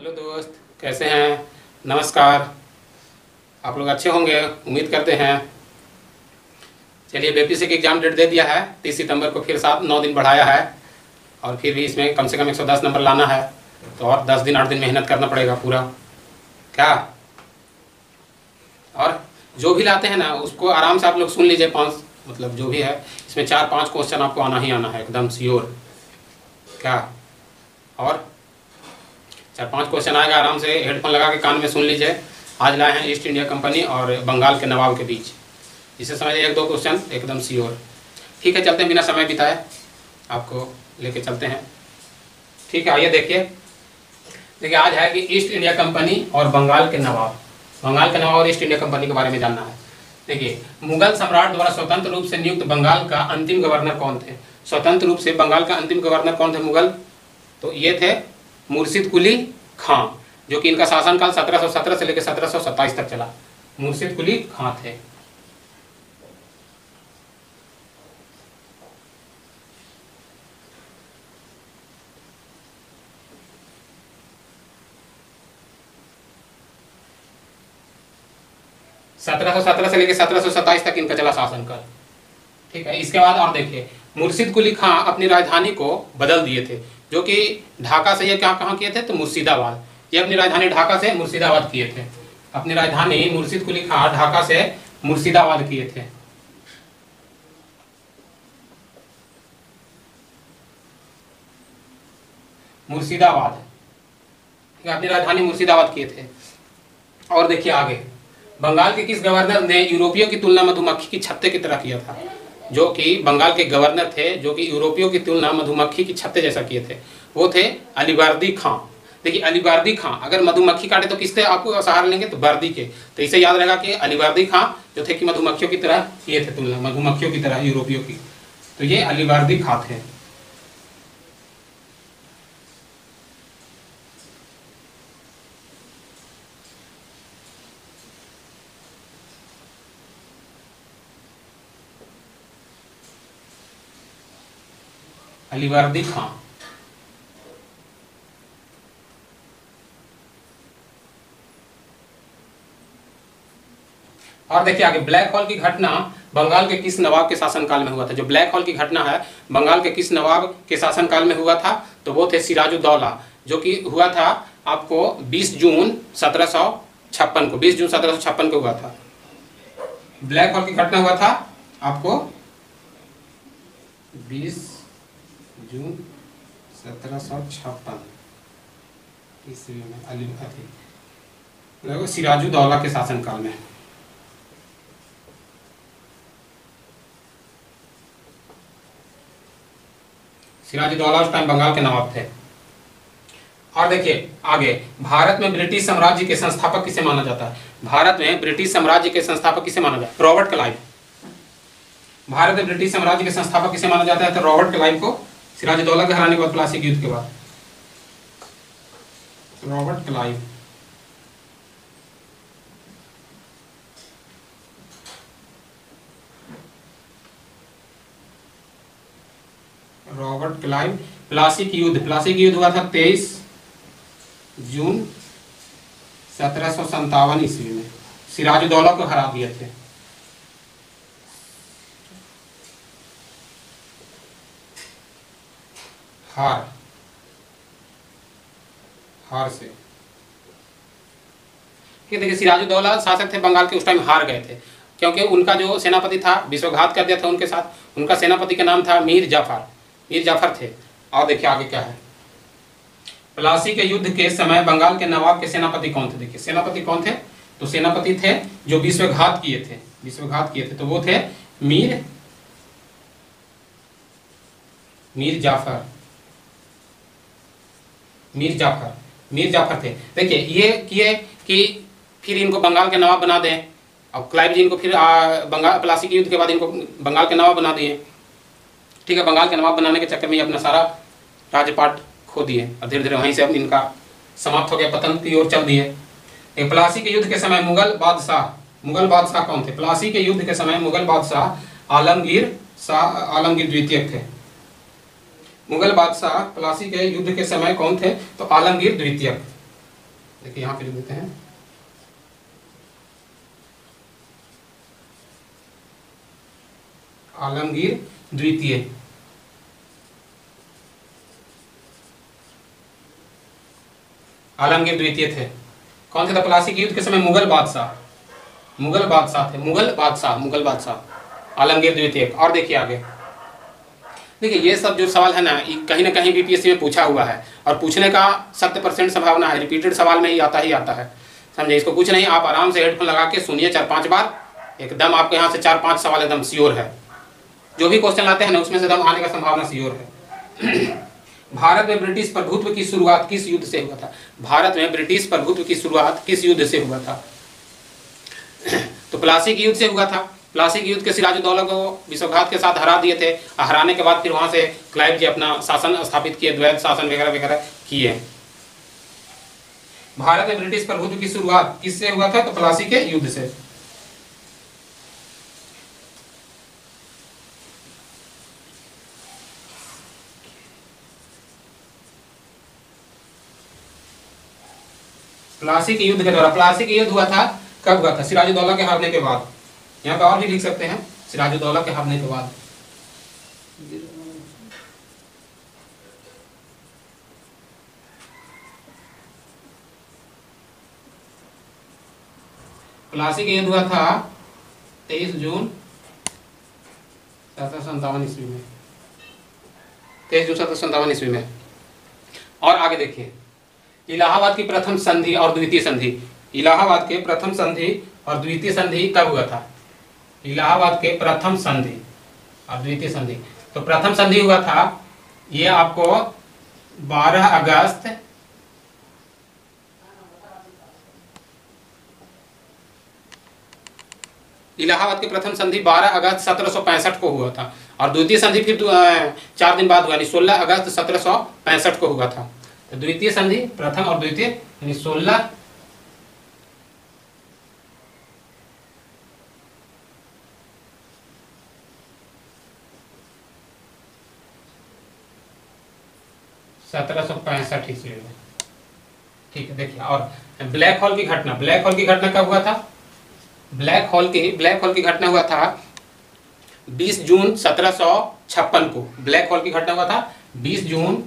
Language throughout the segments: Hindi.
हेलो दोस्त, कैसे हैं? नमस्कार। आप लोग अच्छे होंगे, उम्मीद करते हैं। चलिए, बीपीएससी की एग्ज़ाम डेट दे दिया है 30 सितंबर को, फिर 7-9 दिन बढ़ाया है और फिर भी इसमें कम से कम 110 नंबर लाना है, तो और 10 दिन 8 दिन मेहनत करना पड़ेगा पूरा। क्या? और जो भी लाते हैं ना उसको आराम से आप लोग सुन लीजिए। 5 मतलब जो भी है इसमें 4-5 क्वेश्चन आपको आना ही आना है, एकदम श्योर। क्या? और 4-5 क्वेश्चन आएगा, आराम से हेडफोन लगा के कान में सुन लीजिए। आज लाए हैं ईस्ट इंडिया कंपनी और बंगाल के नवाब के बीच, इसे समझिए 1-2 क्वेश्चन एकदम श्योर। ठीक है, चलते हैं, बिना समय बिताए आपको लेके चलते हैं। ठीक है, आइए देखिए आज है कि ईस्ट इंडिया कंपनी और बंगाल के नवाब। बंगाल के नवाब और ईस्ट इंडिया कंपनी के बारे में जानना है। देखिए, मुगल सम्राट द्वारा स्वतंत्र रूप से नियुक्त बंगाल का अंतिम गवर्नर कौन थे? स्वतंत्र रूप से बंगाल का अंतिम गवर्नर कौन थे मुगल? तो ये थे मुर्शिद कुली खां, जो कि इनका शासनकाल 1717 से लेकर 1727 तक चला। मुर्शिद कुली खां थे। सत्रह से लेकर 1727 तक इनका चला शासनकाल। ठीक है, इसके बाद और देखिए, मुर्शिद कुली खां अपनी राजधानी को बदल दिए थे, जो कि ढाका से ये कहाँ किए थे? तो मुर्शिदाबाद। ये अपनी राजधानी ढाका से मुर्शिदाबाद किए थे। अपनी राजधानी मुर्शिद कुली खां ढाका से मुर्शिदाबाद किए थे। मुर्शिदाबाद, ठीक है, अपनी राजधानी मुर्शिदाबाद किए थे। और देखिए आगे, बंगाल के किस गवर्नर ने यूरोपियों की तुलना मधुमक्खी की छत्ते की तरह किया था? जो कि बंगाल के गवर्नर थे, जो कि यूरोपियों की तुलना मधुमक्खी की छत्ते जैसा किए थे, वो थे अलीवर्दी खां। देखिए, अलीवर्दी खां अगर मधुमक्खी काटे तो किससे आपको सहारा लेंगे? तो वर्दी के। तो इसे याद रहेगा कि अलीवर्दी खां जो थे कि मधुमक्खियों की तरह किए थे तुलना, मधुमक्खियों की तरह यूरोपियों की। तो ये अलीवर्दी खां थे। अलीवर्दी खां। और देखिए आगे, ब्लैक होल की घटना बंगाल के किस नवाब के शासनकाल में हुआ था? जो ब्लैक होल की घटना है बंगाल के किस नवाब के शासनकाल में हुआ था? तो वो थे सिराजुद्दौला, जो कि हुआ था आपको 20 जून 1756 को। 20 जून 1756 को हुआ था। ब्लैक होल की घटना हुआ था आपको 20 जून 1756 ईस्वी में सिराजुद्दौला के शासनकाल में। सिराजुद्दौला उस टाइम बंगाल के नवाब थे। और देखिए आगे, भारत में ब्रिटिश साम्राज्य के संस्थापक किसे माना जाता है? भारत में ब्रिटिश साम्राज्य के संस्थापक किसे माना जाता है? Robert Clive. भारत में ब्रिटिश साम्राज्य के संस्थापक किसे माना जाता है? तो रॉबर्ट क्लाइव को, सिराजुद्दौला के हराने के बाद, प्लासी के युद्ध के बाद। Robert Clive. Robert Clive. Plassey की युद्ध, प्लासी की युद्ध हुआ था 23 जून 1757 ईस्वी में। सिराजुद्दौला को हरा दिए थे। हार से। देखिए, सिराजुद्दौला शासक थे बंगाल के, उस टाइम हार गए थे क्योंकि उनका जो सेनापति था विश्वघात कर दिया था उनके साथ। उनका सेनापति का नाम था मीर जाफर थे। और देखिए आगे क्या है, प्लासी के युद्ध के समय बंगाल के नवाब के सेनापति कौन थे? देखिए, सेनापति कौन थे? तो सेनापति थे जो विश्वघात किए थे। तो वो थे मीर जाफर थे। देखिए, ये किए कि फिर इनको बंगाल के नवाब बना दें। अब क्लाइव जी इनको फिर बंगाल प्लासी के युद्ध के बाद इनको बंगाल के नवाब बना दिए। ठीक है, बंगाल के नवाब बनाने के चक्कर में अपना सारा राजपाट खो दिए और धीरे धीरे वहीं से अब इनका समाप्त हो गया, पतन की ओर चल दिए। एक प्लासी के युद्ध के समय मुगल बादशाह कौन थे? प्लासी के युद्ध के समय मुगल बादशाह आलमगीर द्वितीय थे। मुगल बादशाह प्लासी के युद्ध के समय कौन थे? तो आलमगीर द्वितीय। देखिए यहाँ पे लिख देते हैं, आलमगीर द्वितीय। आलमगीर द्वितीय थे। कौन थे? प्लासी के युद्ध के समय मुगल बादशाह थे, मुगल बादशाह आलमगीर द्वितीय। और देखिए आगे, देखिए ये सब जो सवाल है ना, कहीं ना कहीं बीपीएससी में पूछा हुआ है और पूछने का 70% संभावना है, रिपीटेड सवाल में ही आता है। समझे? इसको कुछ नहीं, आप आराम से हेडफोन लगा के सुनिए 4-5 बार, एकदम आपको यहाँ से 4-5 सवाल एकदम श्योर है। जो भी क्वेश्चन आते हैं ना उसमें से एकदम आने का संभावना श्योर है। भारत में ब्रिटिश प्रभुत्व की शुरुआत किस युद्ध से हुआ था? भारत में ब्रिटिश प्रभुत्व की शुरुआत किस युद्ध से हुआ था? तो प्लासी के युद्ध से हुआ था। प्लासी के युद्ध के सिराजुद्दौला को विश्वघात के साथ हरा दिए थे। हराने के बाद फिर वहां से क्लाइव जी अपना शासन स्थापित किए, द्वैध शासन वगैरह वगैरह किए। भारत में ब्रिटिश प्रभुत्व की शुरुआत किससे हुआ था? तो प्लासी के युद्ध से। प्लासी के युद्ध के द्वारा। प्लासी के युद्ध हुआ था, कब हुआ था? सिराजुद्दौला के हारने के बाद। यहाँ पे और भी लिख सकते हैं, सिराजुद्दौला के हारने के बाद। प्लासी के युद्ध हुआ था 23 जून 1757 ईस्वी में। 23 जून 1757 ईस्वी में। और आगे देखिए, इलाहाबाद की प्रथम संधि और द्वितीय संधि। इलाहाबाद के प्रथम संधि और द्वितीय संधि कब हुआ था? इलाहाबाद के प्रथम संधि और द्वितीय संधि। तो प्रथम संधि हुआ था, ये आपको 12 अगस्त 1765 को हुआ था। और द्वितीय संधि फिर 4 दिन बाद हुआ, 16 अगस्त 1765 को हुआ था। तो द्वितीय संधि, प्रथम और द्वितीय, यानी 16 1765 ईस्वी में। ठीक है, देखिए। और ब्लैक होल की घटना, ब्लैक होल की घटना कब हुआ था? ब्लैक होल की घटना हुआ था 20 जून 1756 को। ब्लैक होल की घटना हुआ था 20 जून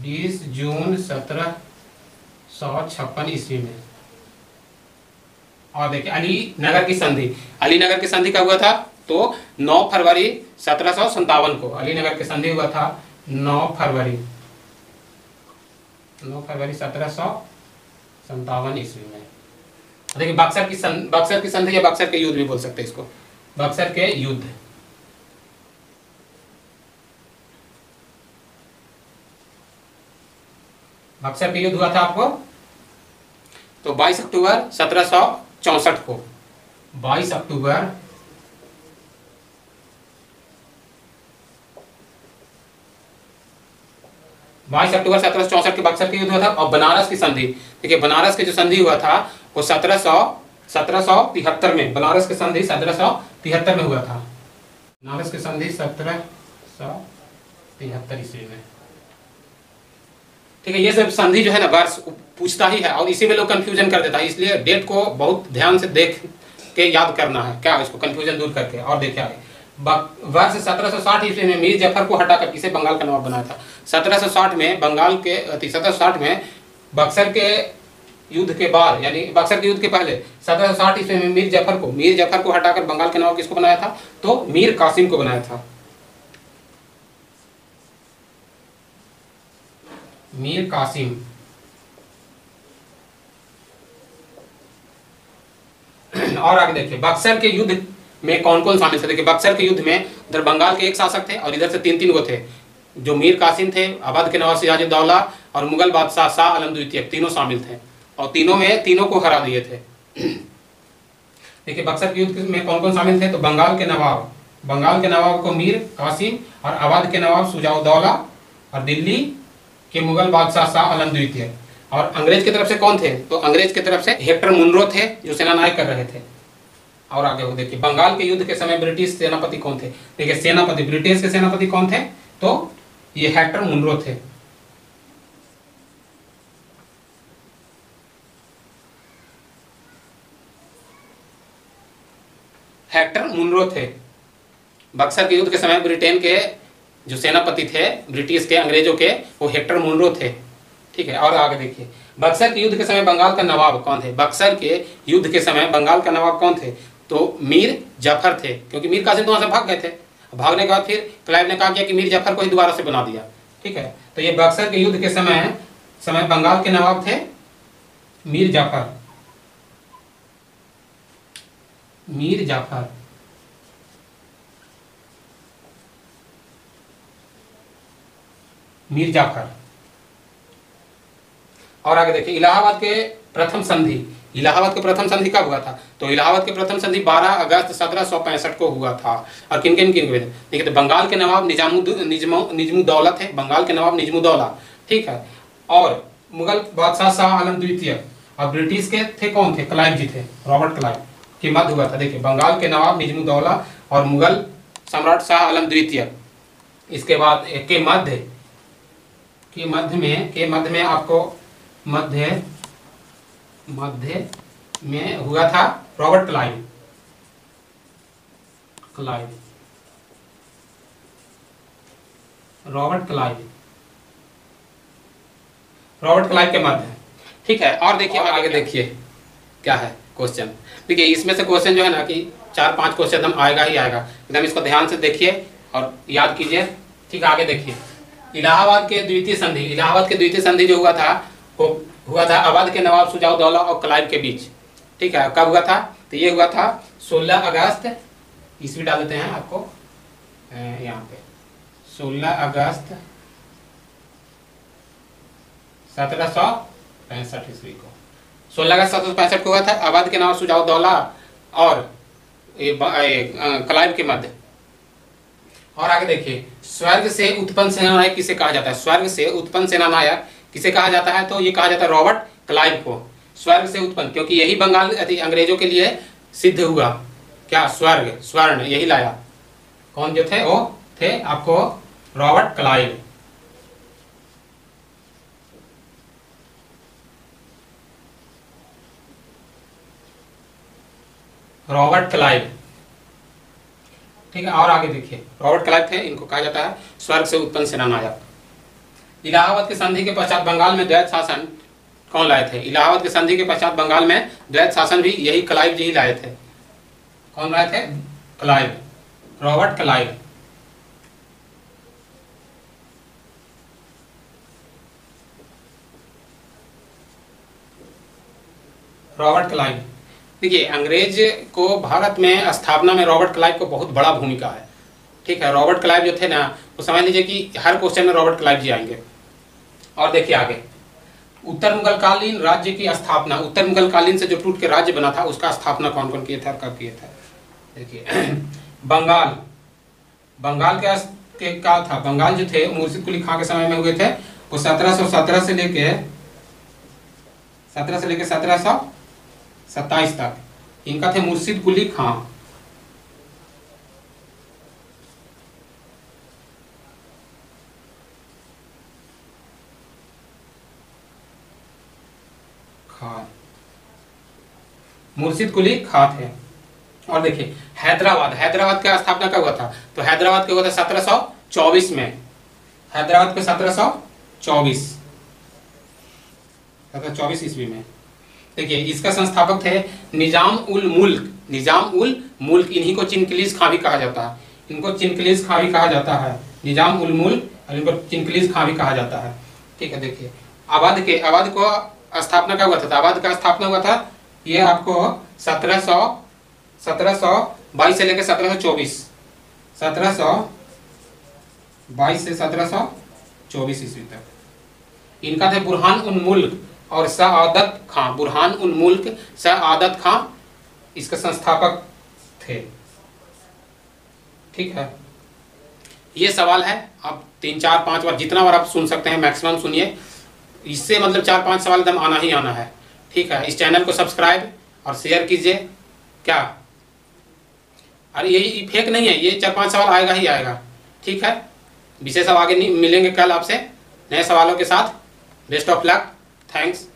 1756 ईस्वी में। और देखिए अलीनगर की संधि। अलीनगर की संधि कब हुआ था? तो 9 फरवरी 1757 को अलीनगर की संधि हुआ था। 9 फरवरी 1757 ईस्वी में। देखिए बक्सर की संधि या बक्सर के युद्ध भी बोल सकते हैं इसको, बक्सर के युद्ध। बक्सर के युद्ध हुआ था आपको तो 22 अक्टूबर 1764 को। 22 अक्टूबर 1764 के बक्सर के युद्ध हुआ था। और बनारस की संधि, देखिए बनारस की जो संधि हुआ था वो 1773 में। बनारस की संधि 1773 में हुआ था। बनारस की संधि 1773 ईस्वी में। ठीक है, ये सब संधि जो है ना वर्ष पूछता ही है और इसी में लोग कंफ्यूजन कर देता है, इसलिए डेट को बहुत ध्यान से देख के याद करना है, क्या इसको कंफ्यूजन दूर करके। और देखिए आगे, वर्ष 1760 ईस्वी में मीर जफर को हटाकर किसे बंगाल का नवाब बनाया था? 1760 में 1760 में बक्सर के युद्ध के बाद, यानी बक्सर के युद्ध के पहले 1760 ईस्वी में मीर जफर को हटाकर बंगाल के नवाब किसको बनाया था? तो मीर कासिम को बनाया था। मीर कासिम। और आगे देखिए, बक्सर के युद्ध में कौन कौन शामिल थे? देखिए बक्सर के युद्ध में इधर बंगाल के एक शासक थे और इधर से 3 गो थे, जो मीर कासिम थे, अवध के नवाब सिराजुद्दौला और मुगल बादशाह शाह आलम द्वितीय, तीनों शामिल थे और तीनों को हरा दिए थे। देखिए बक्सर के युद्ध में कौन कौन शामिल थे? तो बंगाल के नवाब को मीर कासिम और अवध के नवाब सुजाउद्दौला और दिल्ली के मुगल बादशाह शाह आलम द्वितीय। और अंग्रेज की तरफ से कौन थे? तो अंग्रेज की तरफ से हेक्टर मुनरो थे, जो सेनानायक कर रहे थे। और आगे वो देखिए, बंगाल के युद्ध के समय ब्रिटिश सेनापति कौन थे? देखिए ब्रिटिश के सेनापति कौन थे? तो ये हेक्टर मुनरो थे। हेक्टर मुनरो थे। बक्सर के युद्ध के समय ब्रिटेन के जो सेनापति थे, ब्रिटिश के, अंग्रेजों के, वो हेक्टर मुनरो थे। ठीक है, और आगे देखिए, बक्सर के युद्ध के समय बंगाल का नवाब कौन थे? बक्सर के युद्ध के समय बंगाल का नवाब कौन थे? तो मीर जाफर थे, क्योंकि मीर कासिम तो वहां से भाग गए थे। भागने के बाद फिर क्लाइव ने कहा कि मीर जाफर को ही दोबारा से बना दिया। ठीक है, तो ये बक्सर के युद्ध के समय बंगाल के नवाब थे मीर जाफर। मीर जाफर मीर जाफर। और आगे देखिए, इलाहाबाद के प्रथम संधि। इलाहाबाद के प्रथम संधि कब हुआ था? तो इलाहाबाद के प्रथम संधि 12 अगस्त 1765 को हुआ था। और किन किन किन देखिए, तो बंगाल के नवाब निजमुद्दौला थे, बंगाल के नवाब निजमुद्दौला। ठीक है, और मुगल बादशाह शाह आलम द्वितीय, और ब्रिटिश के थे कौन थे? क्लाइव जी थे, रॉबर्ट क्लाइव के मध्य हुआ था। देखिए, बंगाल के नवाब निजमुद्दौला और मुगल सम्राट शाह आलम द्वितीय, इसके बाद के मध्य में आपको मध्य में हुआ था रॉबर्ट क्लाइव। रॉबर्ट क्लाइव के मध्य। ठीक है, और देखिए, आगे देखिए क्या है क्वेश्चन। देखिए, इसमें से क्वेश्चन जो है ना कि 4-5 क्वेश्चन एकदम आएगा ही आएगा, एकदम इसको ध्यान से देखिए और याद कीजिए। ठीक है, आगे देखिए, इलाहाबाद के द्वितीय संधि जो हुआ था, वो हुआ था अवध के नवाब शुजाउद्दौला और क्लाइव के बीच। ठीक है, कब हुआ था? तो ये हुआ था 16 अगस्त, ईस्वी डाल देते हैं आपको यहाँ पे, 16 अगस्त 1765 ईस्वी को, 16 अगस्त 1765 को हुआ था अवध के नवाब शुजाउद्दौला और क्लाइव के मध्य। और आगे देखिए, स्वर्ग से उत्पन्न सेनानायक किसे कहा जाता है? स्वर्ग से उत्पन्न सेनानायक किसे कहा जाता है? तो ये कहा जाता है रॉबर्ट क्लाइव को। स्वर्ग से उत्पन्न, क्योंकि यही बंगाल अंग्रेजों के लिए सिद्ध हुआ। क्या? स्वर्ग, स्वर्ण, यही लाया। कौन जो थे? वो थे आपको रॉबर्ट क्लाइव। Robert Clive. ठीक है, और आगे देखिए, रॉबर्ट क्लाइव थे, इनको कहा जाता है स्वर्ग से उत्पन्न सेनानायक। इलाहाबाद के संधि के पश्चात बंगाल में द्वैत शासन कौन लाए थे? इलाहाबाद के संधि के पश्चात बंगाल में द्वैत शासन भी यही क्लाइव जी ही लाए थे। कौन लाए थे? Clive, Robert Clive. Robert Clive. देखिए, अंग्रेज को भारत में स्थापना में रॉबर्ट क्लाइव को बहुत बड़ा भूमिका है। ठीक है, रॉबर्ट क्लाइव जो थे ना, वो समझ लीजिए कि हर क्वेश्चन में रॉबर्ट क्लाइव जी आएंगे। और देखिए आगे, उत्तर मुगल कालीन राज्य की स्थापना, उत्तर मुगल कालीन से जो टूट के राज्य बना था, उसका स्थापना कौन कौन किया था और कब किया था? देखिए, बंगाल क्या था? बंगाल जो थे मुर्शिद कुली खां के समय में हुए थे। वो 1717 से लेके 1727 तक इनका थे मुर्शिद कुली खां। मुर्शिद कुली खां थे। और देखिए, हैदराबाद का स्थापना कब हुआ था? तो हैदराबाद का हुआ था 1724 में। हैदराबाद के 1724 ईस्वी में। देखिए, इसका संस्थापक थे निजाम उल मुल्क। इन्हीं को चिनकिलीज खां भी कहा जाता है। इनको चिनकिलीज खां भी कहा जाता है, निजाम उल मुल्क, और इनको चिनकिलीज खां भी कहा जाता है। ठीक है, देखिए, अवध को स्थापना कब हुआ था? अवध का स्थापना हुआ था ये आपको 1722 से लेकर 1724 से 1724 ईस्वी तक। इनका थे बुरहान उन मुल्क और सआदत खां। बुरहान उन मुल्क, सआदत खां इसके संस्थापक थे। ठीक है, ये सवाल है। अब 3, 4, 5 बार, जितना बार आप सुन सकते हैं मैक्सिमम सुनिए। इससे मतलब 4-5 सवाल एकदम आना ही आना है। ठीक है, इस चैनल को सब्सक्राइब और शेयर कीजिए। क्या? अरे यही फेक नहीं है, ये 4-5 सवाल आएगा ही आएगा। ठीक है, विशेष अब आगे मिलेंगे कल आपसे नए सवालों के साथ। Best of luck, thanks.